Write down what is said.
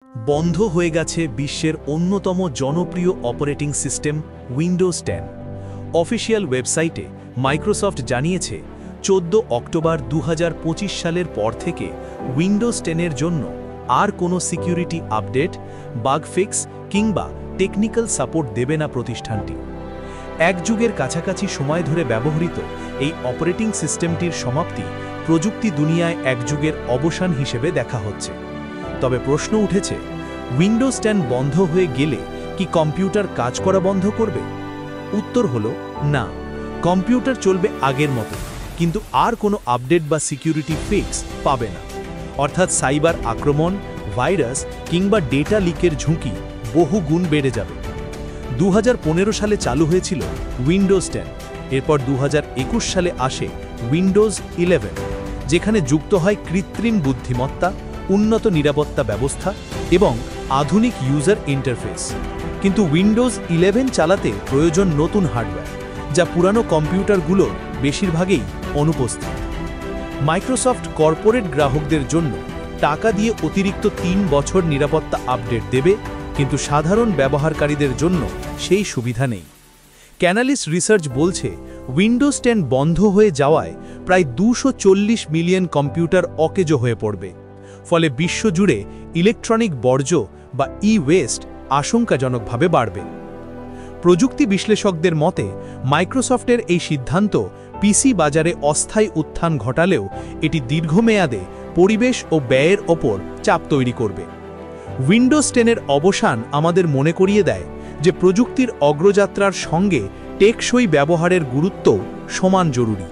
বন্ধ হয়ে গেছে বিশ্বের অন্যতম জনপ্রিয় অপারেটিং সিস্টেম উইন্ডোজ 10। অফিসিয়াল ওয়েবসাইটে মাইক্রোসফট জানিয়েছে 14 অক্টোবর 2025 সালের পর থেকে উইন্ডোজ 10-এর জন্য আর কোনো সিকিউরিটি আপডেট, বাগ ফিক্স কিংবা টেকনিক্যাল সাপোর্ট দেবে না প্রতিষ্ঠানটি। এক যুগের কাছাকাছি সময় ধরে ব্যবহৃত এই অপারেটিং সিস্টেমটির সমাপ্তি প্রযুক্তি দুনিয়ায় এক যুগের অবসান হিসেবে দেখা হচ্ছে। তবে প্রশ্ন উঠেছে, উইন্ডোজ 10 বন্ধ হয়ে গেলে কি কম্পিউটার কাজ করা বন্ধ করবে? উত্তর হলো না, কম্পিউটার চলবে আগের মতো, কিন্তু আর কোনো আপডেট বা সিকিউরিটি ফিক্স পাবে না। অর্থাৎ সাইবার আক্রমণ, ভাইরাস কিংবা ডেটা লিকের ঝুঁকি বহু গুণ বেড়ে যাবে। 2015 সালে চালু হয়েছিল উইন্ডোজ 10, এরপর 2021 সালে আসে উইন্ডোজ 11, যেখানে যুক্ত হয় কৃত্রিম বুদ্ধিমত্তা, উন্নত নিরাপত্তা ব্যবস্থা এবং আধুনিক ইউজার ইন্টারফেস। কিন্তু উইন্ডোজ 11 চালাতে প্রয়োজন নতুন হার্ডওয়্যার, যা পুরানো কম্পিউটারগুলোর বেশিরভাগেই অনুপস্থিত। মাইক্রোসফট কর্পোরেট গ্রাহকদের জন্য টাকা দিয়ে অতিরিক্ত 3 বছর নিরাপত্তা আপডেট দেবে, কিন্তু সাধারণ ব্যবহারকারীদের জন্য সেই সুবিধা নেই। ক্যানালিস্ট রিসার্চ বলছে, উইন্ডোজ 10 বন্ধ হয়ে যাওয়ায় প্রায় 240 মিলিয়ন কম্পিউটার অকেজো হয়ে পড়বে। ফলে বিশ্বজুড়ে ইলেকট্রনিক বর্জ্য বা ই-ওয়েস্ট আশঙ্কাজনকভাবে বাড়বে। প্রযুক্তি বিশ্লেষকদের মতে, মাইক্রোসফটের এই সিদ্ধান্ত পিসি বাজারে অস্থায়ী উত্থান ঘটালেও এটি দীর্ঘমেয়াদে পরিবেশ ও ব্যয়ের ওপর চাপ তৈরি করবে। উইন্ডোজ 10-এর অবসান আমাদের মনে করিয়ে দেয় যে প্রযুক্তির অগ্রযাত্রার সঙ্গে টেকসই ব্যবহারের গুরুত্ব সমান জরুরি।